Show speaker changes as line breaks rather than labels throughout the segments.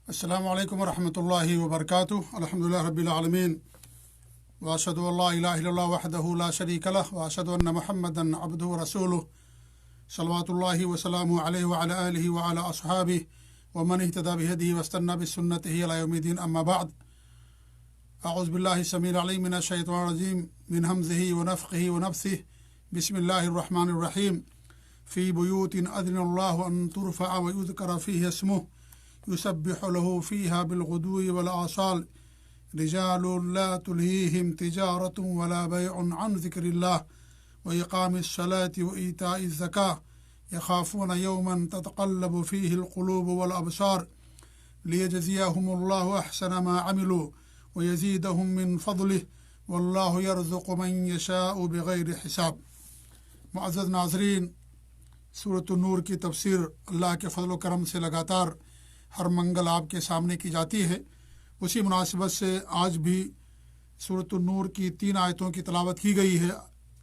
السلام علیکم ورحمۃ اللہ وبرکاتہ الحمد للہ رب العالمین واشهد ان لا الہ الا اللہ وحدہ لا شریک لہ واشهد ان محمدا عبدہ ورسولہ صلوات اللہ وسلامہ علیہ وعلی آلہ وعلی اصحابہ ومن اہتدی بہدیہ واستنى بسنتہ الی یوم الدین اما بعد اعوذ باللہ السمیع العلیم من الشیطان الرجیم من ہمزہ ونفخہ ونفثہ بسم اللہ الرحمن الرحیم فی بیوت اذن اللہ ان ترفع ویذکر فیہ اسمہ يسبح له فيها بالغدو والآصال رجال لا تلهيهم تجارة ولا بيع عن ذكر الله وإقام الصلاة وإيتاء الزكاة يخافون يوما تتقلب فيه القلوب والأبصار ليجزيهم الله أحسن ما عملوا ويزيدهم من فضله والله يرزق من يشاء بغير حساب۔ معزز ناظرین، سورۃ النور کی تفسیر اللہ کے فضل و کرم سے لگاتار ہر منگل آپ کے سامنے کی جاتی ہے۔ اسی مناسبت سے آج بھی سورۃ النور کی 3 آیتوں کی تلاوت کی گئی ہے،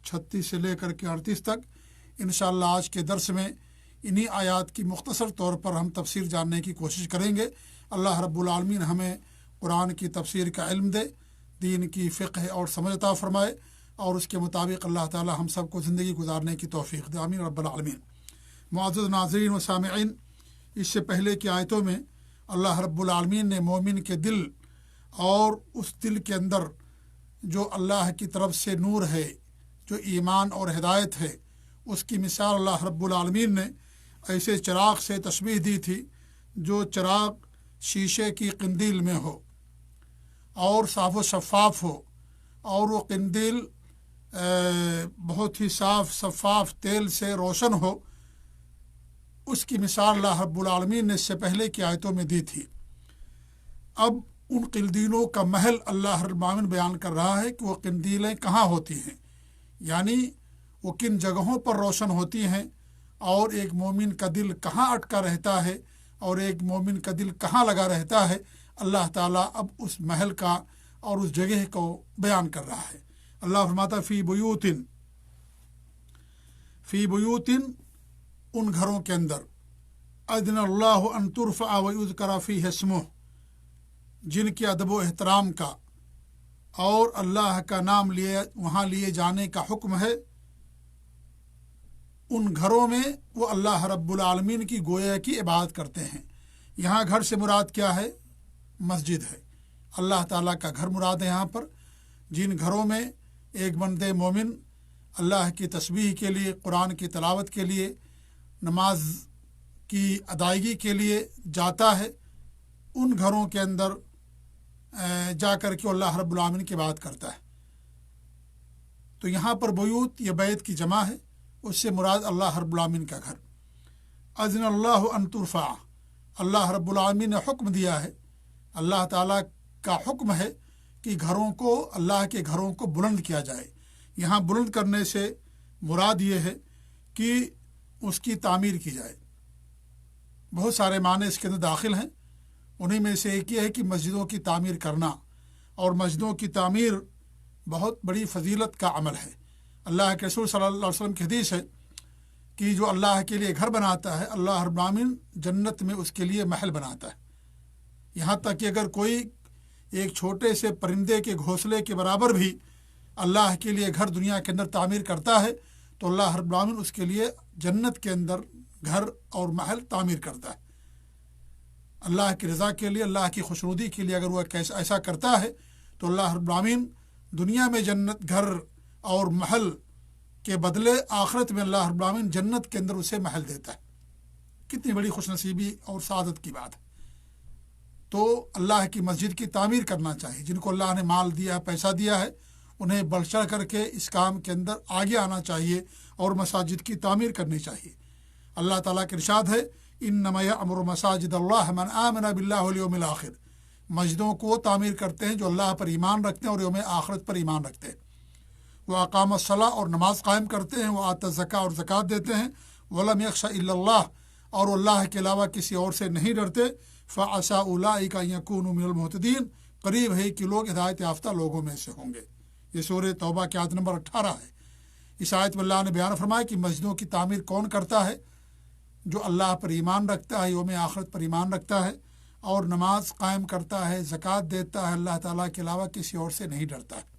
36 سے لے کر کے 38 تک۔ انشاءاللہ آج کے درس میں انہی آیات کی مختصر طور پر ہم تفسیر جاننے کی کوشش کریں گے۔ اللہ رب العالمین ہمیں قرآن کی تفسیر کا علم دے، دین کی فقہ اور سمجھ عطا فرمائے، اور اس کے مطابق اللہ تعالی ہم سب کو زندگی گزارنے کی توفیق دے، آمین رب العالمین۔ معزز ناظرین و سامعین، اس سے پہلے کی آیتوں میں اللہ رب العالمین نے مومن کے دل اور اس دل کے اندر جو اللہ کی طرف سے نور ہے، جو ایمان اور ہدایت ہے، اس کی مثال اللہ رب العالمین نے ایسے چراغ سے تشبیہ دی تھی جو چراغ شیشے کی قندیل میں ہو اور صاف و شفاف ہو، اور وہ قندیل بہت ہی صاف شفاف تیل سے روشن ہو۔ اس کی مثال اللہ رب العالمین نے اس سے پہلے کی آیتوں میں دی تھی۔ اب ان قندیلوں کا محل اللہ رب العالمین بیان کر رہا ہے کہ وہ قندیلیں کہاں ہوتی ہیں، یعنی وہ کن جگہوں پر روشن ہوتی ہیں، اور ایک مومن کا دل کہاں اٹکا رہتا ہے اور ایک مومن کا دل کہاں لگا رہتا ہے۔ اللہ تعالیٰ اب اس محل کا اور اس جگہ کو بیان کر رہا ہے۔ اللہ فرماتا فی بیوتن ان گھروں کے اندر، اذن اللہ ان ترفع ویذکر فیہ اسمہ، جن کے ادب و احترام کا اور اللہ کا نام وہاں لیے جانے کا حکم ہے۔ ان گھروں میں وہ اللہ رب العالمین کی گویا کی عبادت کرتے ہیں۔ یہاں گھر سے مراد کیا ہے؟ مسجد ہے۔ اللہ تعالیٰ کا گھر مراد ہے یہاں پر۔ جن گھروں میں ایک بندے مومن اللہ کی تسبیح کے لیے، قرآن کی تلاوت کے لیے، نماز کی ادائیگی کے لیے جاتا ہے، ان گھروں کے اندر جا کر کے اللہ رب العالمین کی بات کرتا ہے۔ تو یہاں پر بیوت یہ بیت کی جمع ہے، اس سے مراد اللہ رب العالمین کا گھر۔ اذن اللہ ان ترفع، اللہ رب العالمین نے حکم دیا ہے، اللہ تعالیٰ کا حکم ہے کہ گھروں کو، اللہ کے گھروں کو بلند کیا جائے۔ یہاں بلند کرنے سے مراد یہ ہے کہ اس کی تعمیر کی جائے۔ بہت سارے معنی اس کے اندر داخل ہیں، انہی میں سے ایک یہ ہے کہ مسجدوں کی تعمیر کرنا، اور مسجدوں کی تعمیر بہت بڑی فضیلت کا عمل ہے۔ اللہ کے رسول صلی اللہ علیہ وسلم کی حدیث ہے کہ جو اللہ کے لیے گھر بناتا ہے، اللہ رب العالمین جنت میں اس کے لیے محل بناتا ہے۔ یہاں تک کہ اگر کوئی ایک چھوٹے سے پرندے کے گھونسلے کے برابر بھی اللہ کے لیے گھر دنیا کے اندر تعمیر کرتا ہے، تو اللہ رب العالمین اس کے لیے جنت کے اندر گھر اور محل تعمیر کرتا ہے۔ اللہ کی رضا کے لیے، اللہ کی خوشنودی کے لیے اگر وہ ایسا کرتا ہے تو اللہ رب العالمین دنیا میں جنت گھر اور محل کے بدلے آخرت میں اللہ رب العالمین جنت کے اندر اسے محل دیتا ہے۔ کتنی بڑی خوش نصیبی اور سعادت کی بات ہے۔ تو اللہ کی مسجد کی تعمیر کرنا چاہیے۔ جن کو اللہ نے مال دیا ہے، پیسہ دیا ہے، انہیں بڑھ چڑھ کر کے اس کام کے اندر آگے آنا چاہیے اور مساجد کی تعمیر کرنی چاہیے۔ اللہ تعالیٰ کے ارشاد ہے انما یعمر مساجد اللہ من آمن باللہ والیوم الآخر، مسجدوں کو تعمیر کرتے ہیں جو اللہ پر ایمان رکھتے ہیں اور یوم آخرت پر ایمان رکھتے ہیں۔ وہ اقام الصلاۃ، اور نماز قائم کرتے ہیں، وہ آت الزکاۃ، اور زکوٰۃ دیتے ہیں، ولم یخش الا اللہ، اور اللہ کے علاوہ کسی اور سے نہیں ڈرتے، فعسى اولئک ان یکونوا من المہتدین، قریب ہے کہ لوگ ہدایت یافتہ لوگوں میں سے ہوں گے۔ یہ سورہ توبہ کی آیت نمبر 18 ہے۔ اس آیت میں اللہ نے بیان فرمایا کہ مسجدوں کی تعمیر کون کرتا ہے؟ جو اللہ پر ایمان رکھتا ہے، یوم آخرت پر ایمان رکھتا ہے، اور نماز قائم کرتا ہے، زکوٰۃ دیتا ہے، اللہ تعالیٰ کے علاوہ کسی اور سے نہیں ڈرتا ہے۔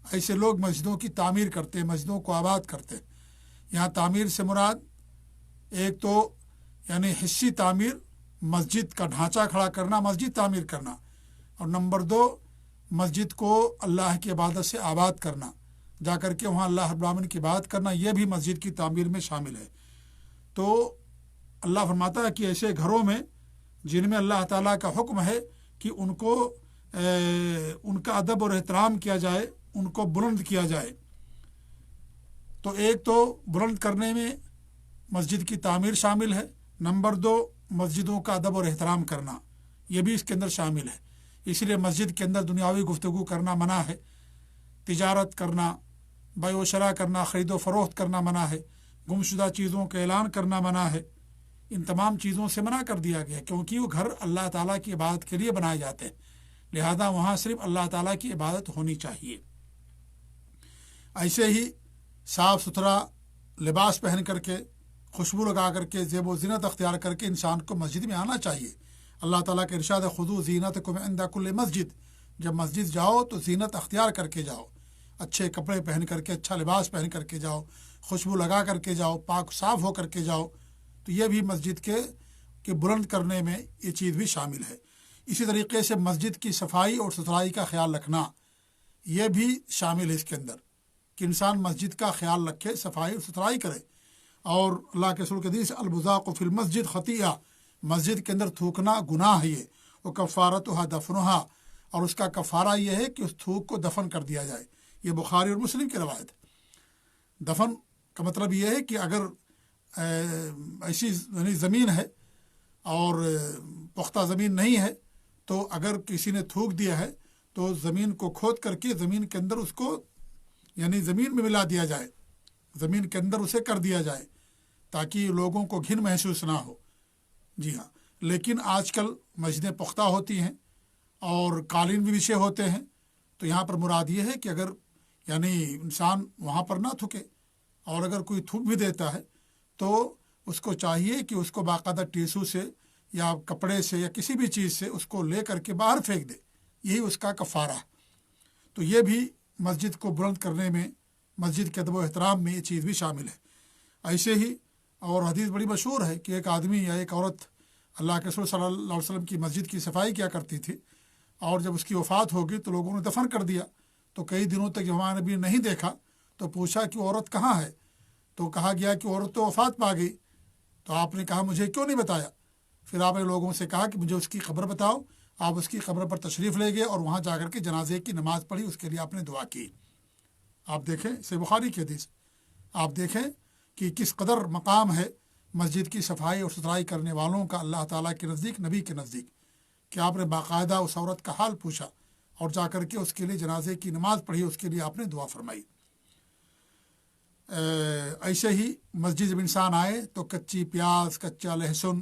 ایسے لوگ مسجدوں کی تعمیر کرتے ہیں، مسجدوں کو آباد کرتے ہیں۔ یہاں تعمیر سے مراد ایک تو یعنی حصی تعمیر، مسجد کا ڈھانچہ کھڑا کرنا، مسجد تعمیر کرنا، اور نمبر 2 مسجد کو اللہ کی عبادت سے آباد کرنا، جا کر کے وہاں اللہ رب العالمین کی عبادت کرنا، یہ بھی مسجد کی تعمیر میں شامل ہے۔ تو اللہ فرماتا ہے کہ ایسے گھروں میں جن میں اللہ تعالیٰ کا حکم ہے کہ ان کو ان کا ادب اور احترام کیا جائے، ان کو بلند کیا جائے، تو ایک تو بلند کرنے میں مسجد کی تعمیر شامل ہے، نمبر 2 مسجدوں کا ادب اور احترام کرنا، یہ بھی اس کے اندر شامل ہے۔ اس لیے مسجد کے اندر دنیاوی گفتگو کرنا منع ہے، تجارت کرنا، بیع و شراء کرنا، خرید و فروخت کرنا منع ہے، گمشدہ چیزوں کا اعلان کرنا منع ہے۔ ان تمام چیزوں سے منع کر دیا گیا، کیونکہ وہ گھر اللہ تعالیٰ کی عبادت کے لیے بنائے جاتے ہیں، لہذا وہاں صرف اللہ تعالیٰ کی عبادت ہونی چاہیے۔ ایسے ہی صاف ستھرا لباس پہن کر کے، خوشبو لگا کر کے، زیب و زینت اختیار کر کے انسان کو مسجد میں آنا چاہیے۔ اللہ تعالیٰ کا ارشاد ہے خذوا زینتکم عند کل مسجد، جب مسجد جاؤ تو زینت اختیار کر کے جاؤ، اچھے کپڑے پہن کر کے، اچھا لباس پہن کر کے جاؤ، خوشبو لگا کر کے جاؤ، پاک صاف ہو کر کے جاؤ۔ تو یہ بھی مسجد کے بلند کرنے میں یہ چیز بھی شامل ہے۔ اسی طریقے سے مسجد کی صفائی اور ستھرائی کا خیال رکھنا، یہ بھی شامل ہے اس کے اندر، کہ انسان مسجد کا خیال رکھے، صفائی اور ستھرائی کرے۔ اور اللہ کے رسول کے حدیث البزاق فی المسجد خطیئہ، مسجد کے اندر تھوکنا گناہ ہے، یہ وہ کفارتھا دفنھا، اور اس کا کفارہ یہ ہے کہ اس تھوک کو دفن کر دیا جائے۔ یہ بخاری اور مسلم کی روایت ہے۔ دفن کا مطلب یہ ہے کہ اگر ایسی یعنی زمین ہے اور پختہ زمین نہیں ہے، تو اگر کسی نے تھوک دیا ہے تو زمین کو کھود کر کے زمین کے اندر اس کو یعنی زمین میں ملا دیا جائے، زمین کے اندر اسے کر دیا جائے، تاکہ لوگوں کو گھن محسوس نہ ہو۔ جی ہاں، لیکن آج کل مسجدیں پختہ ہوتی ہیں اور قالین بھی بچھے ہوتے ہیں، تو یہاں پر مراد یہ ہے کہ اگر یعنی انسان وہاں پر نہ تھکے، اور اگر کوئی تھوک بھی دیتا ہے تو اس کو چاہیے کہ اس کو باقاعدہ ٹیسو سے یا کپڑے سے یا کسی بھی چیز سے اس کو لے کر کے باہر پھینک دے، یہی اس کا کفارہ ہے۔ تو یہ بھی مسجد کو بلند کرنے میں، مسجد کے ادب و احترام میں یہ چیز بھی شامل ہے۔ ایسے ہی اور حدیث بڑی مشہور ہے کہ ایک آدمی یا ایک عورت اللہ کے رسول صلی اللہ علیہ وسلم کی مسجد کی صفائی کیا کرتی تھی، اور جب اس کی وفات ہو گئی تو لوگوں نے دفن کر دیا۔ تو کئی دنوں تک جب ہمارے نبی نے نہیں دیکھا تو پوچھا کہ عورت کہاں ہے، تو کہا گیا کہ عورت تو وفات پا گئی۔ تو آپ نے کہا مجھے کیوں نہیں بتایا؟ پھر آپ نے لوگوں سے کہا کہ مجھے اس کی قبر بتاؤ۔ آپ اس کی قبر پر تشریف لے گئے اور وہاں جا کر کے جنازے کی نماز پڑھی، اس کے لیے آپ نے دعا کی۔ آپ دیکھیں، صحیح بخاری کی حدیث، آپ دیکھیں کہ کس قدر مقام ہے مسجد کی صفائی اور ستھرائی کرنے والوں کا اللہ تعالیٰ کے نزدیک، نبی کے نزدیک، کہ آپ نے باقاعدہ اس عورت کا حال پوچھا اور جا کر کے اس کے لیے جنازے کی نماز پڑھی، اس کے لیے آپ نے دعا فرمائی۔ ایسے ہی مسجد جب انسان آئے تو کچی پیاز، کچا لہسن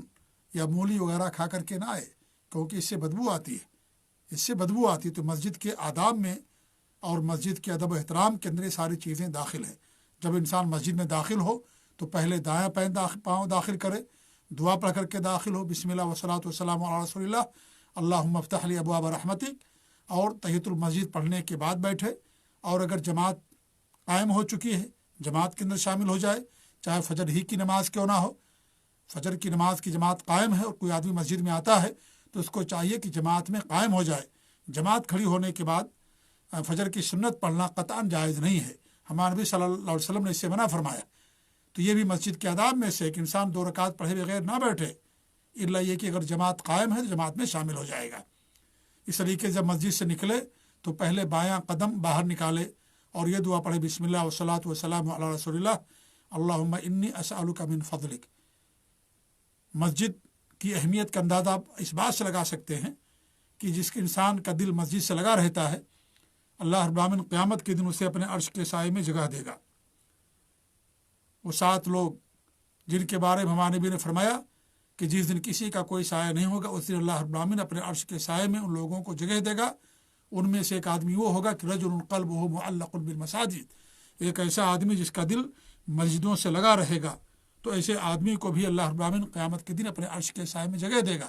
یا مولی وغیرہ کھا کر کے نہ آئے، کیونکہ اس سے بدبو آتی ہے، اس سے بدبو آتی ہے۔ تو مسجد کے آداب میں اور مسجد کے ادب و احترام کے اندر یہ ساری چیزیں داخل ہیں۔ جب انسان مسجد میں داخل ہو تو پہلے دایاں پاؤں داخل کرے، دعا پڑھ کر کے داخل ہو، بسم اللہ والصلاۃ والسلام علی رسول اللہ، اللہم افتح لی ابواب رحمتک، اور تحیۃ المسجد پڑھنے کے بعد بیٹھے، اور اگر جماعت قائم ہو چکی ہے جماعت کے اندر شامل ہو جائے، چاہے فجر ہی کی نماز کیوں نہ ہو۔ فجر کی نماز کی جماعت قائم ہے اور کوئی آدمی مسجد میں آتا ہے تو اس کو چاہیے کہ جماعت میں قائم ہو جائے۔ جماعت کھڑی ہونے کے بعد فجر کی سنت پڑھنا قطعاً جائز نہیں ہے، ہمارے نبی صلی اللہ علیہ وسلم نے اس سے منع فرمایا۔ تو یہ بھی مسجد کے آداب میں سے کہ انسان 2 رکعت پڑھے بغیر نہ بیٹھے، الا یہ کہ اگر جماعت قائم ہے تو جماعت میں شامل ہو جائے گا۔ اس طریقے سے جب مسجد سے نکلے تو پہلے بایاں قدم باہر نکالے اور یہ دعا پڑھے، بسم اللہ والصلاۃ والسلام علی رسول اللہ، اللہم انی اسألک من فضلک۔ مسجد کی اہمیت کا اندازہ آپ اس بات سے لگا سکتے ہیں کہ جس کے انسان کا دل مسجد سے لگا رہتا ہے، اللہ رب العالمین قیامت کے دن اسے اپنے عرش کے سائے میں جگہ دے گا۔ وہ 7 لوگ جن کے بارے میں ہمارے نبی نے فرمایا کہ جس دن کسی کا کوئی سایہ نہیں ہوگا، اس دن اللہ رب العالمین اپنے عرش کے سائے میں ان لوگوں کو جگہ دے گا۔ ان میں سے ایک آدمی وہ ہوگا کہ رجل قلبہ معلق بالمساجد، ایک ایسا آدمی جس کا دل مسجدوں سے لگا رہے گا۔ تو ایسے آدمی کو بھی اللہ رب العالمین قیامت کے دن اپنے عرش کے سائے میں جگہ دے گا۔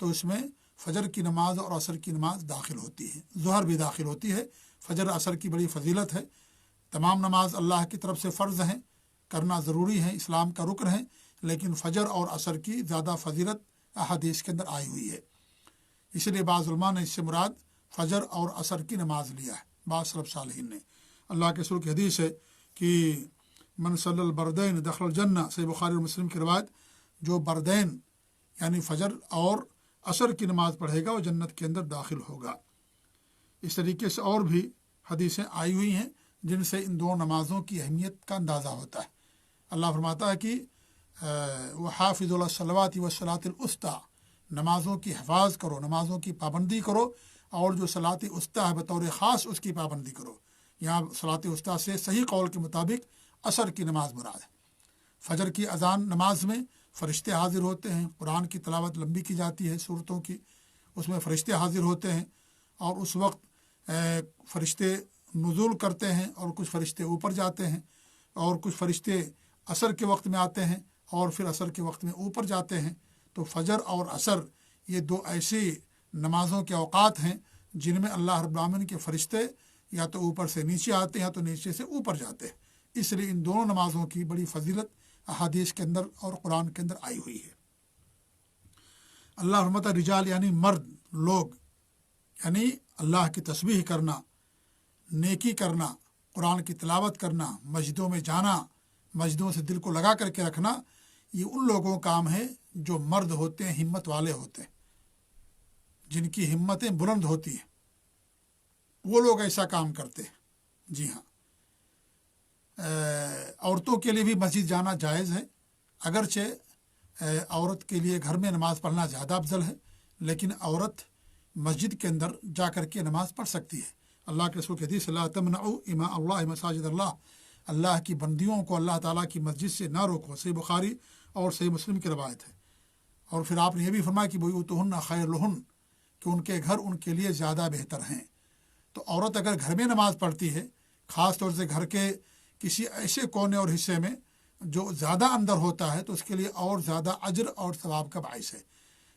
تو اس میں فجر کی نماز اور عصر کی نماز داخل ہوتی ہے، ظہر بھی داخل ہوتی ہے۔ فجر عصر کی بڑی فضیلت ہے۔ تمام نماز اللہ کی طرف سے فرض ہیں، کرنا ضروری ہے، اسلام کا رکن ہے، لیکن فجر اور عصر کی زیادہ فضیلت احادیث کے اندر آئی ہوئی ہے۔ اس لیے بعض علماء نے اس سے مراد فجر اور عصر کی نماز لیا ہے، بعض سلف صالحین نے۔ اللہ کے رسول کی حدیث ہے کہ من صلی البردین دخل الجنہ، صحیح بخاری اور مسلم کی روایت، جو بردین یعنی فجر اور عصر کی نماز پڑھے گا وہ جنت کے اندر داخل ہوگا۔ اس طریقے سے اور بھی حدیثیں آئی ہوئی ہیں جن سے ان دو نمازوں کی اہمیت کا اندازہ ہوتا ہے۔ اللہ فرماتا ہے کہ وحافظ الصلوات والصلاۃ الوسطیٰ، نمازوں کی حفاظ کرو، نمازوں کی پابندی کرو، اور جو صلاۃ وسطیٰ ہے بطور خاص اس کی پابندی کرو۔ یہاں صلاۃ وسطیٰ سے صحیح قول کے مطابق عصر کی نماز مراد ہے۔ فجر کی اذان نماز میں فرشتے حاضر ہوتے ہیں، قرآن کی تلاوت لمبی کی جاتی ہے صورتوں کی، اس میں فرشتے حاضر ہوتے ہیں، اور اس وقت فرشتے نزول کرتے ہیں، اور کچھ فرشتے اوپر جاتے ہیں، اور کچھ فرشتے عصر کے وقت میں آتے ہیں اور پھر عصر کے وقت میں اوپر جاتے ہیں۔ تو فجر اور عصر یہ دو ایسی نمازوں کے اوقات ہیں جن میں اللہ رب العالمین کے فرشتے یا تو اوپر سے نیچے آتے ہیں یا تو نیچے سے اوپر جاتے ہیں۔ اس لیے ان دونوں نمازوں کی بڑی فضیلت احادیث کے اندر اور قرآن کے اندر آئی ہوئی ہے۔ اللہ فرماتا رجال یعنی مرد لوگ، یعنی اللہ کی تسبیح کرنا، نیکی کرنا، قرآن کی تلاوت کرنا، مسجدوں میں جانا، مسجدوں سے دل کو لگا کر کے رکھنا، یہ ان لوگوں کا کام ہے جو مرد ہوتے ہیں، ہمت والے ہوتے ہیں، جن کی ہمتیں بلند ہوتی ہیں، وہ لوگ ایسا کام کرتے ہیں۔ جی ہاں، عورتوں کے لیے بھی مسجد جانا جائز ہے، اگرچہ عورت کے لیے گھر میں نماز پڑھنا زیادہ افضل ہے، لیکن عورت مسجد کے اندر جا کر کے نماز پڑھ سکتی ہے۔ اللہ کے رسول کی حدیث لا تمنعوا اماء اللہ مساجد اللہ، اللہ کی بندیوں کو اللہ تعالیٰ کی مسجد سے نہ روکو، صحیح بخاری اور صحیح مسلم کی روایت ہے۔ اور پھر آپ نے یہ بھی فرمایا کہ بیوتہن خیر لہن، کہ ان کے گھر ان کے لیے زیادہ بہتر ہیں۔ تو عورت اگر گھر میں نماز پڑھتی ہے، خاص طور سے گھر کے کسی ایسے کونے اور حصے میں جو زیادہ اندر ہوتا ہے، تو اس کے لیے اور زیادہ اجر اور ثواب کا باعث ہے۔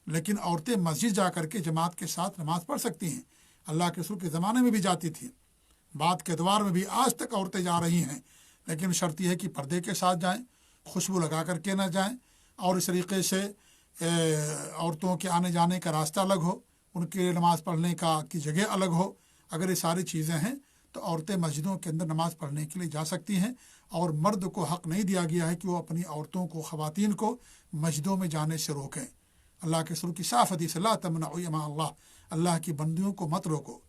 لیکن عورتیں مسجد جا کر کے جماعت کے ساتھ نماز پڑھ سکتی ہیں، اللہ کے رسول کے زمانے میں بھی جاتی تھیں، بعد کے ادوار میں بھی آج تک عورتیں جا رہی ہیں، لیکن شرط یہ ہے کہ پردے کے ساتھ جائیں، خوشبو لگا کر کے نہ جائیں، اور اس طریقے سے عورتوں کے آنے جانے کا راستہ الگ ہو، ان کے لیے نماز پڑھنے کی جگہ الگ ہو۔ اگر یہ ساری چیزیں ہیں تو عورتیں مسجدوں کے اندر نماز پڑھنے کے لیے جا سکتی ہیں، اور مرد کو حق نہیں دیا گیا ہے کہ وہ اپنی عورتوں کو، خواتین کو مسجدوں میں جانے سے روکیں۔ اللہ کے رسول کی صاف حدیث لا تمنعوا اماء اللہ، اللہ کی بندیوں کو مت روکو۔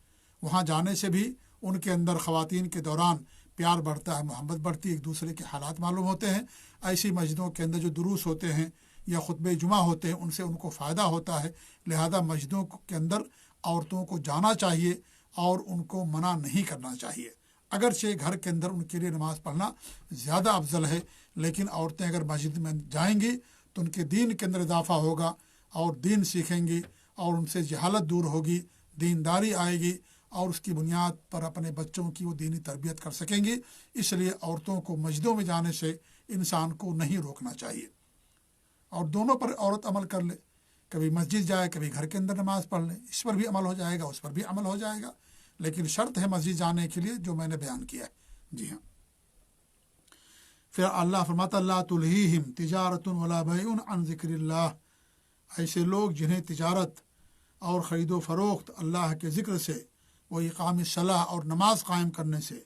وہاں جانے سے بھی ان کے اندر خواتین کے دوران پیار بڑھتا ہے، محبت بڑھتی ہے، ایک دوسرے کے حالات معلوم ہوتے ہیں۔ ایسی مسجدوں کے اندر جو دروس ہوتے ہیں یا خطبے جمعہ ہوتے ہیں، ان سے ان کو فائدہ ہوتا ہے، لہذا مسجدوں کے اندر عورتوں کو جانا چاہیے اور ان کو منع نہیں کرنا چاہیے۔ اگرچہ گھر کے اندر ان کے لیے نماز پڑھنا زیادہ افضل ہے، لیکن عورتیں اگر مسجد میں جائیں گی تو ان کے دین کے اندر اضافہ ہوگا، اور دین سیکھیں گی، اور ان سے جہالت دور ہوگی، دینداری آئے گی، اور اس کی بنیاد پر اپنے بچوں کی وہ دینی تربیت کر سکیں گی۔ اس لیے عورتوں کو مسجدوں میں جانے سے انسان کو نہیں روکنا چاہیے، اور دونوں پر عورت عمل کر لے، کبھی مسجد جائے، کبھی گھر کے اندر نماز پڑھ لے، اس پر بھی عمل ہو جائے گا، اس پر بھی عمل ہو جائے گا، لیکن شرط ہے مسجد جانے کے لیے جو میں نے بیان کیا ہے۔ جی ہاں، پھر اللہ فرماتا لا تلہیہم تجارت ولا بیع عن ذکر اللہ، ایسے لوگ جنہیں تجارت اور خرید و فروخت اللہ کے ذکر سے، وہ اقام صلاح اور نماز قائم کرنے سے،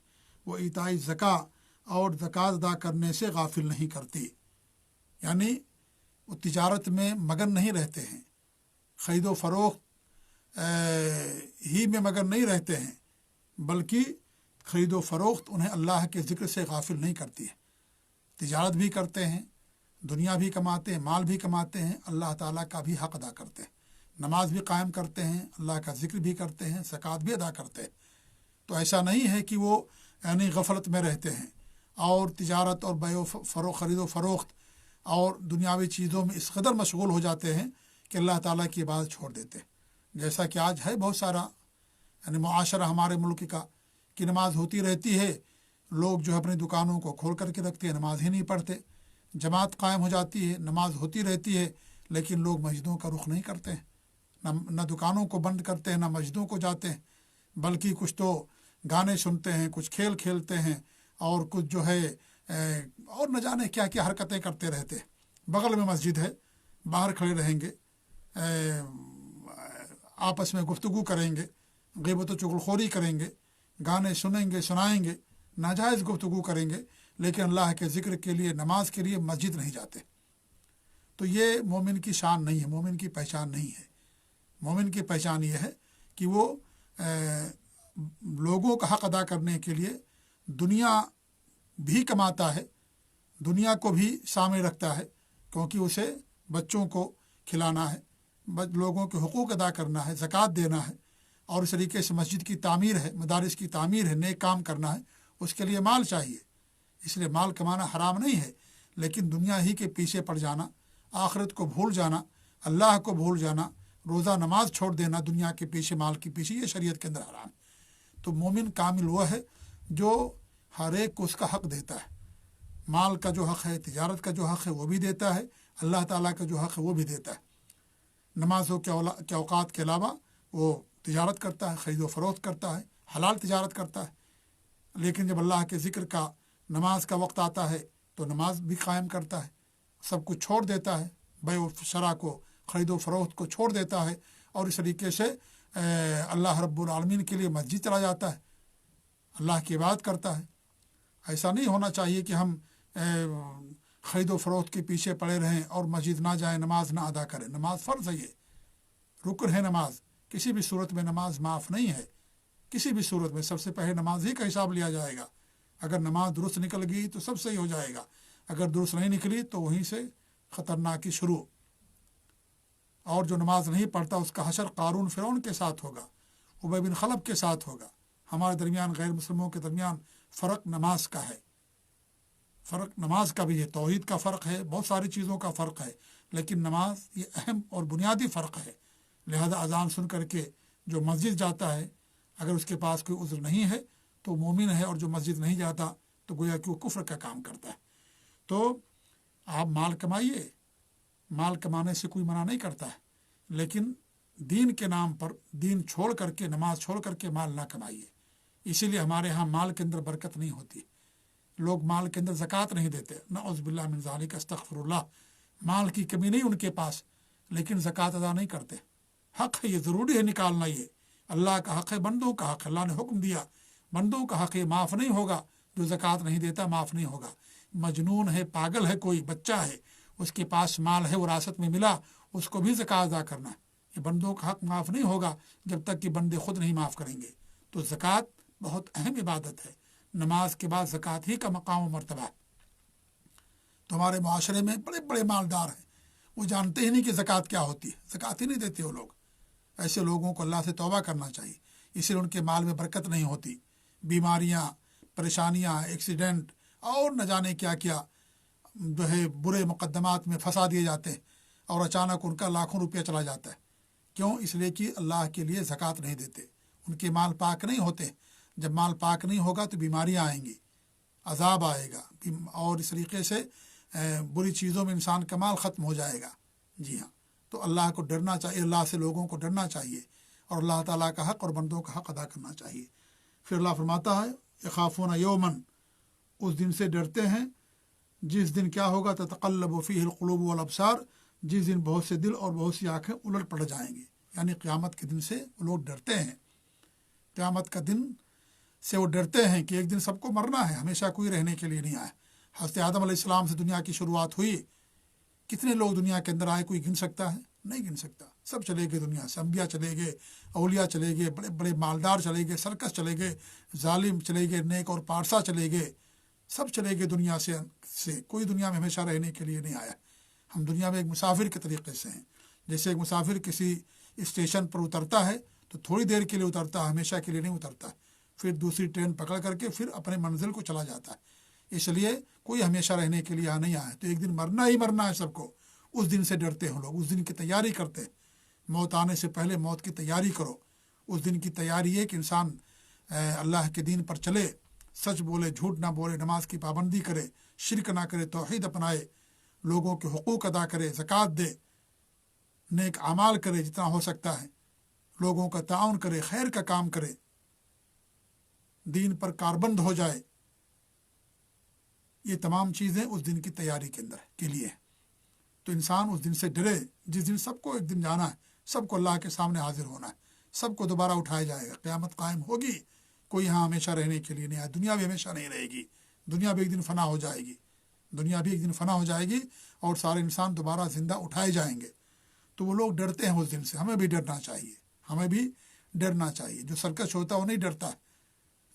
وہ ایتاء زکوٰۃ اور زکوٰۃ ادا کرنے سے غافل نہیں کرتی، یعنی وہ تجارت میں مگن نہیں رہتے ہیں، خرید و فروخت ہی میں مگن نہیں رہتے ہیں، بلکہ خرید و فروخت انہیں اللہ کے ذکر سے غافل نہیں کرتی ہے۔ تجارت بھی کرتے ہیں، دنیا بھی کماتے ہیں، مال بھی کماتے ہیں، اللہ تعالیٰ کا بھی حق ادا کرتے ہیں، نماز بھی قائم کرتے ہیں، اللہ کا ذکر بھی کرتے ہیں، زکوٰۃ بھی ادا کرتے ہیں۔ تو ایسا نہیں ہے کہ وہ یعنی غفلت میں رہتے ہیں اور تجارت اور خرید و فروخت اور دنیاوی چیزوں میں اس قدر مشغول ہو جاتے ہیں کہ اللہ تعالیٰ کی عبادت چھوڑ دیتے ہیں، جیسا کہ آج ہے بہت سارا یعنی معاشرہ ہمارے ملک کا، کہ نماز ہوتی رہتی ہے، لوگ جو اپنی دکانوں کو کھول کر کے رکھتے ہیں، نماز ہی نہیں پڑھتے، جماعت قائم ہو جاتی ہے، نماز ہوتی رہتی ہے، لیکن لوگ مسجدوں کا رخ نہیں کرتے ہیں۔ نہ دکانوں کو بند کرتے ہیں، نہ مسجدوں کو جاتے ہیں، بلکہ کچھ تو گانے سنتے ہیں، کچھ کھیل کھیلتے ہیں، اور کچھ جو ہے اور نہ جانے کیا کیا حرکتیں کرتے رہتے ہیں۔ بغل میں مسجد ہے، باہر کھڑے رہیں گے، آپس میں گفتگو کریں گے، غیبت و چغلخوری کریں گے، گانے سنیں گے، سنائیں گے، ناجائز گفتگو کریں گے، لیکن اللہ کے ذکر کے لیے، نماز کے لیے مسجد نہیں جاتے۔ تو یہ مومن کی شان نہیں ہے، مومن کی پہچان نہیں ہے۔ مومن کی پہچان یہ ہے کہ وہ لوگوں کا حق ادا کرنے کے لیے دنیا بھی کماتا ہے، دنیا کو بھی سامنے رکھتا ہے، کیونکہ اسے بچوں کو کھلانا ہے، لوگوں کے حقوق ادا کرنا ہے، زکوٰۃ دینا ہے، اور اس طریقے سے مسجد کی تعمیر ہے، مدارس کی تعمیر ہے، نیک کام کرنا ہے، اس کے لیے مال چاہیے۔ اس لیے مال کمانا حرام نہیں ہے، لیکن دنیا ہی کے پیچھے پڑ جانا، آخرت کو بھول جانا، اللہ کو بھول جانا، روزہ نماز چھوڑ دینا دنیا کے پیچھے، مال کے پیچھے، یہ شریعت کے اندر حرام ہے۔ تو مومن کامل وہ ہے جو ہر ایک کو اس کا حق دیتا ہے، مال کا جو حق ہے، تجارت کا جو حق ہے وہ بھی دیتا ہے، اللہ تعالیٰ کا جو حق ہے وہ بھی دیتا ہے۔ نمازوں کے اوقات کے علاوہ وہ تجارت کرتا ہے، خرید و فروخت کرتا ہے، حلال تجارت کرتا ہے، لیکن جب اللہ کے ذکر کا، نماز کا وقت آتا ہے تو نماز بھی قائم کرتا ہے، سب کچھ چھوڑ دیتا ہے، بیع و شرع کو، خرید و فروخت کو چھوڑ دیتا ہے، اور اس طریقے سے اللہ رب العالمین کے لیے مسجد چلا جاتا ہے، اللہ کی عبادت کرتا ہے۔ ایسا نہیں ہونا چاہیے کہ ہم خرید و فروخت کے پیچھے پڑے رہیں اور مسجد نہ جائیں، نماز نہ ادا کریں۔ نماز فرض ہے، یہ رکن ہے نماز، کسی بھی صورت میں نماز معاف نہیں ہے، کسی بھی صورت میں سب سے پہلے نماز ہی کا حساب لیا جائے گا۔ اگر نماز درست نکل گئی تو سب صحیح ہو جائے گا، اگر درست نہیں نکلی تو وہیں سے خطرناکی شروع۔ اور جو نماز نہیں پڑھتا اس کا حشر قارون فرعون کے ساتھ ہوگا، ابی بن خلف کے ساتھ ہوگا۔ ہمارے درمیان، غیر مسلموں کے درمیان فرق نماز کا ہے، فرق نماز کا بھی ہے، توحید کا فرق ہے، بہت ساری چیزوں کا فرق ہے، لیکن نماز یہ اہم اور بنیادی فرق ہے۔ لہذا اذان سن کر کے جو مسجد جاتا ہے، اگر اس کے پاس کوئی عذر نہیں ہے تو مومن ہے، اور جو مسجد نہیں جاتا تو گویا کہ وہ کفر کا کام کرتا ہے۔ تو آپ مال کمائیے، مال کمانے سے کوئی منع نہیں کرتا ہے، لیکن دین کے نام پر دین چھوڑ کر کے، نماز چھوڑ کر کے مال نہ کمائیے۔ اسی لیے ہمارے ہاں مال کے اندر برکت نہیں ہوتی، لوگ مال کے اندر زکوٰۃ نہیں دیتے، نعوذ باللہ من ذالک، استغفر اللہ۔ مال کی کمی نہیں ان کے پاس، لیکن زکوٰۃ ادا نہیں کرتے۔ حق ہے، یہ ضروری ہے نکالنا، یہ اللہ کا حق ہے، بندوں کا حق ہے، اللہ نے حکم دیا، بندوں کا حق ہے، معاف نہیں ہوگا۔ جو زکوٰۃ نہیں دیتا معاف نہیں ہوگا۔ مجنون ہے، پاگل ہے، کوئی بچہ ہے، اس کے پاس مال ہے، وراثت میں ملا، اس کو بھی زکوٰۃ ادا کرنا ہے۔ یہ بندوں کا حق معاف نہیں ہوگا جب تک کہ بندے خود نہیں معاف کریں گے۔ تو زکوٰۃ بہت اہم عبادت ہے، نماز کے بعد زکوٰۃ ہی کا مقام و مرتبہ ہے۔ تو ہمارے معاشرے میں بڑے بڑے مالدار ہیں، وہ جانتے ہی نہیں کہ زکوٰۃ کیا ہوتی ہے، زکوٰۃ ہی نہیں دیتے وہ لوگ۔ ایسے لوگوں کو اللہ سے توبہ کرنا چاہیے، اس لیے ان کے مال میں برکت نہیں ہوتی، بیماریاں، پریشانیاں، ایکسیڈنٹ اور نہ جانے کیا کیا جو ہے برے مقدمات میں پھنسا دیے جاتے ہیں، اور اچانک ان کا لاکھوں روپیہ چلا جاتا ہے۔ کیوں؟ اس لیے کہ اللہ کے لیے زکوٰۃ نہیں دیتے، ان کے مال پاک نہیں ہوتے۔ جب مال پاک نہیں ہوگا تو بیماریاں آئیں گی، عذاب آئے گا، اور اس طریقے سے بری چیزوں میں انسان کا مال ختم ہو جائے گا۔ جی ہاں، تو اللہ کو ڈرنا چاہیے، اللہ سے لوگوں کو ڈرنا چاہیے، اور اللہ تعالیٰ کا حق اور بندوں کا حق ادا کرنا چاہیے۔ پھر اللہ فرماتا ہے یخافون یومن، اس دن سے ڈرتے ہیں جس دن کیا ہوگا، تتقلب فیہ القلوب والابصار، جس دن بہت سے دل اور بہت سی آنکھیں الٹ پڑ جائیں گی، یعنی قیامت کے دن سے وہ لوگ ڈرتے ہیں۔ قیامت کا دن سے وہ ڈرتے ہیں کہ ایک دن سب کو مرنا ہے، ہمیشہ کوئی رہنے کے لیے نہیں آیا۔ حضرت آدم علیہ السلام سے دنیا کی شروعات ہوئی، کتنے لوگ دنیا کے اندر آئے، کوئی گن سکتا ہے؟ نہیں گن سکتا۔ سب چلے گئے دنیا سے، انبیاء چلے گئے، اولیاء چلے گئے، بڑے بڑے مالدار چلے گئے، سرکس چلے گئے، ظالم چلے گئے، نیک اور پارسا چلے گئے، سب چلے گئے دنیا سے۔ کوئی دنیا میں ہمیشہ رہنے کے لیے نہیں آیا۔ ہم دنیا میں ایک مسافر کے طریقے سے ہیں، جیسے ایک مسافر کسی اسٹیشن پر اترتا ہے تو تھوڑی دیر کے لیے اترتا ہے، ہمیشہ کے لیے نہیں اترتا، پھر دوسری ٹرین پکڑ کر کے پھر اپنے منزل کو چلا جاتا ہے۔ اس لیے کوئی ہمیشہ رہنے کے لیے نہیں آیا، تو ایک دن مرنا ہی مرنا ہے سب کو۔ اس دن سے ڈرتے ہیں لوگ، اس دن کی تیاری کرتے ہیں۔ موت آنے سے پہلے موت کی تیاری کرو۔ اس دن کی تیاری ہے کہ انسان اللہ کے دین پر چلے، سچ بولے، جھوٹ نہ بولے، نماز کی پابندی کرے، شرک نہ کرے، توحید اپنائے، لوگوں کے حقوق ادا کرے، زکوٰۃ دے، نیک اعمال کرے جتنا ہو سکتا ہے، لوگوں کا تعاون کرے، خیر کا کام کرے، دین پر کاربند ہو جائے، یہ تمام چیزیں اس دن کی تیاری کے لیے ہیں۔ تو انسان اس دن سے ڈرے جس دن سب کو ایک دن جانا ہے، سب کو اللہ کے سامنے حاضر ہونا ہے، سب کو دوبارہ اٹھایا جائے گا، قیامت قائم ہوگی، کوئی یہاں ہمیشہ رہنے کے لیے نہیں ہے، دنیا بھی ہمیشہ نہیں رہے گی، دنیا بھی ایک دن فنا ہو جائے گی، دنیا بھی ایک دن فنا ہو جائے گی اور سارے انسان دوبارہ زندہ اٹھائے جائیں گے۔ تو وہ لوگ ڈرتے ہیں اس دن سے، ہمیں بھی ڈرنا چاہیے، ہمیں بھی ڈرنا چاہیے۔ جو سرکش ہوتا ہے وہ نہیں ڈرتا ہے،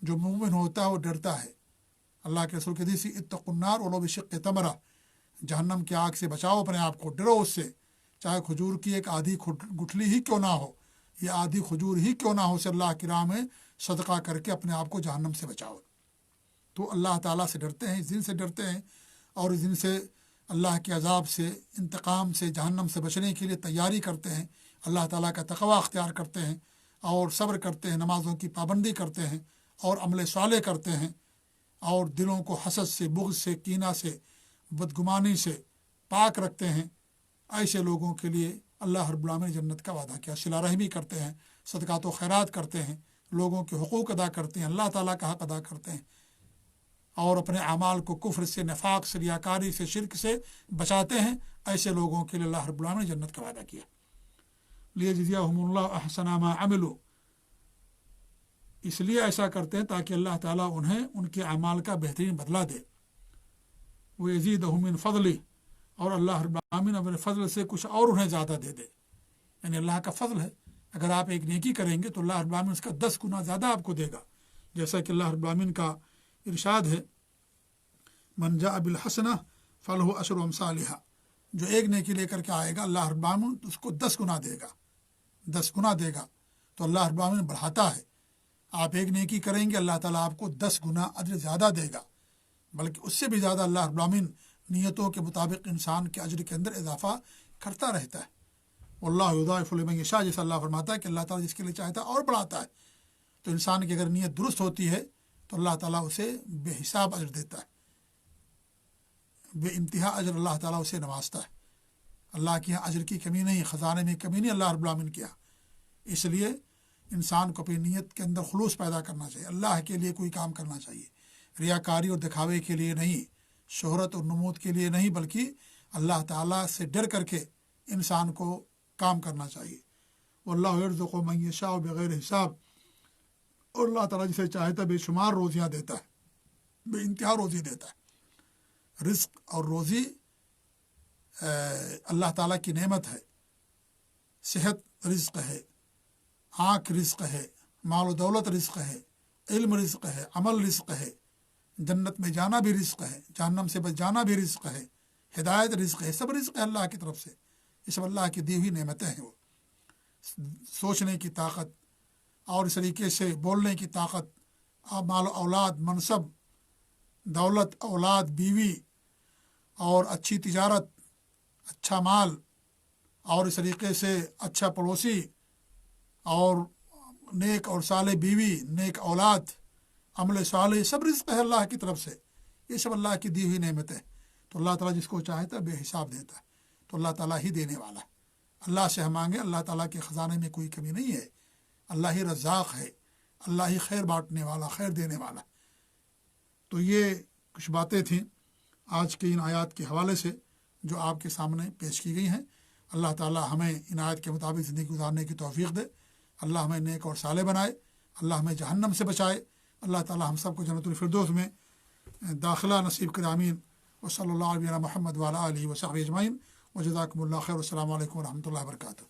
جو مومن ہوتا ہے وہ ڈرتا ہے۔ اللہ کے رسول کے حدیث اتقوا النار ولو بشق تمرہ، جہنم کی آگ سے بچاؤ اپنے آپ کو، ڈرو اس سے، چاہے کھجور کی ایک آدھی گٹھلی ہی کیوں نہ ہو، یہ آدھی کھجور ہی کیوں نہ ہو، اسے اللہ کی راہ میں صدقہ کر کے اپنے آپ کو جہنم سے بچاؤ۔ تو اللہ تعالیٰ سے ڈرتے ہیں، اس دن سے ڈرتے ہیں، اور اس دن سے اللہ کے عذاب سے، انتقام سے، جہنم سے بچنے کے لیے تیاری کرتے ہیں، اللہ تعالیٰ کا تقوی اختیار کرتے ہیں اور صبر کرتے ہیں، نمازوں کی پابندی کرتے ہیں اور عمل صالح کرتے ہیں، اور دلوں کو حسد سے، بغض سے، کینہ سے، بدگمانی سے پاک رکھتے ہیں۔ ایسے لوگوں کے لیے اللہ رب العالمین نے جنت کا وعدہ کیا۔ صلہ رحمی کرتے ہیں، صدقات و خیرات کرتے ہیں، لوگوں کے حقوق ادا کرتے ہیں، اللہ تعالیٰ کا حق ادا کرتے ہیں، اور اپنے اعمال کو کفر سے، نفاق سے، ریاکاری سے، شرک سے بچاتے ہیں۔ ایسے لوگوں کے لیے اللہ رب العالمین نے جنت کا وعدہ کیا۔ لیجزیہم اللہ احسن ما عملوا، اس لیے ایسا کرتے ہیں تاکہ اللہ تعالیٰ انہیں ان کے اعمال کا بہترین بدلہ دے۔ وَيَزِيدَهُم مِّن فَضْلِهِ، اور اللہ رب العالمین اپنے فضل سے کچھ اور انہیں زیادہ دے دے، یعنی اللہ کا فضل ہے، اگر آپ ایک نیکی کریں گے تو اللہ رب العالمین اس کا 10 گنا زیادہ آپ کو دے گا، جیسا کہ اللہ رب العالمین کا ارشاد ہے من جاء بالحسنہ فلہ عشر امثالہا، جو ایک نیکی لے کر کے آئے گا اللہ رب العالمین اس کو 10 گنا دے گا، 10 گنا دے گا۔ تو اللہ رب العالمین بڑھاتا ہے، آپ ایک نیکی کریں گے اللہ تعالیٰ آپ کو 10 گنا اجر زیادہ دے گا، بلکہ اس سے بھی زیادہ اللہ رب العالمین نیتوں کے مطابق انسان کے اجر کے اندر اضافہ کرتا رہتا ہے۔ واللہ یضاعف لمن یشاء، جیسا اللہ فرماتا ہے کہ اللہ تعالیٰ جس کے لیے چاہتا ہے اور بڑھاتا ہے۔ تو انسان کی اگر نیت درست ہوتی ہے تو اللہ تعالیٰ اسے بے حساب اجر دیتا ہے، بے انتہا اجر اللہ تعالیٰ اسے نوازتا ہے۔ اللہ کے یہاں اجر کی کمی نہیں، خزانے میں کمی نہیں اللہ رب العالمین کے یہاں۔ اس لیے انسان کو اپنی نیت کے اندر خلوص پیدا کرنا چاہیے، اللہ کے لیے کوئی کام کرنا چاہیے، ریاکاری اور دکھاوے کے لیے نہیں، شہرت اور نمود کے لیے نہیں، بلکہ اللہ تعالیٰ سے ڈر کر کے انسان کو کام کرنا چاہیے۔ واللہ یرزق من یشاء بغیر حساب، اور اللہ تعالیٰ جسے چاہتا ہے بے شمار روزیاں دیتا ہے، بے انتہا روزی دیتا ہے۔ رزق اور روزی اللہ تعالیٰ کی نعمت ہے، صحت رزق ہے، آنکھ رزق ہے، مال و دولت رزق ہے، علم رزق ہے، عمل رزق ہے، جنت میں جانا بھی رزق ہے، جہنم سے بچ جانا بھی رزق ہے، ہدایت رزق ہے، سب رزق ہے اللہ کی طرف سے، یہ سب اللہ کی دی ہوئی نعمتیں ہیں۔ وہ سوچنے کی طاقت اور اس طریقے سے بولنے کی طاقت، مال و اولاد، منصب، دولت، اولاد، بیوی، اور اچھی تجارت، اچھا مال، اور اس طریقے سے اچھا پڑوسی، اور نیک اور صالح بیوی، نیک اولاد، عمل صالح، سب رزق ہے اللہ کی طرف سے، یہ سب اللہ کی دی ہوئی نعمت ہے۔ تو اللہ تعالیٰ جس کو چاہتا ہے بے حساب دیتا ہے، تو اللہ تعالیٰ ہی دینے والا ہے۔ اللہ سے ہم مانگیں، اللہ تعالیٰ کے خزانے میں کوئی کمی نہیں ہے، اللہ ہی رزاق ہے، اللہ ہی خیر بانٹنے والا، خیر دینے والا۔ تو یہ کچھ باتیں تھیں آج کے ان آیات کے حوالے سے جو آپ کے سامنے پیش کی گئی ہیں۔ اللہ تعالیٰ ہمیں ان آیات کے مطابق زندگی گزارنے کی توفیق دے، اللہ ہمیں نیک اور صالح بنائے، اللہ ہمیں جہنم سے بچائے، اللہ تعالیٰ ہم سب کو جنت الفردوس میں داخلہ نصیب کرے، آمین۔ وصلی اللہ علیہ محمد وعلیٰ آلہ وصحبہ اجمعین، وجزاکم اللہ خیر، والسلام علیکم ورحمۃ اللہ وبرکاتہ۔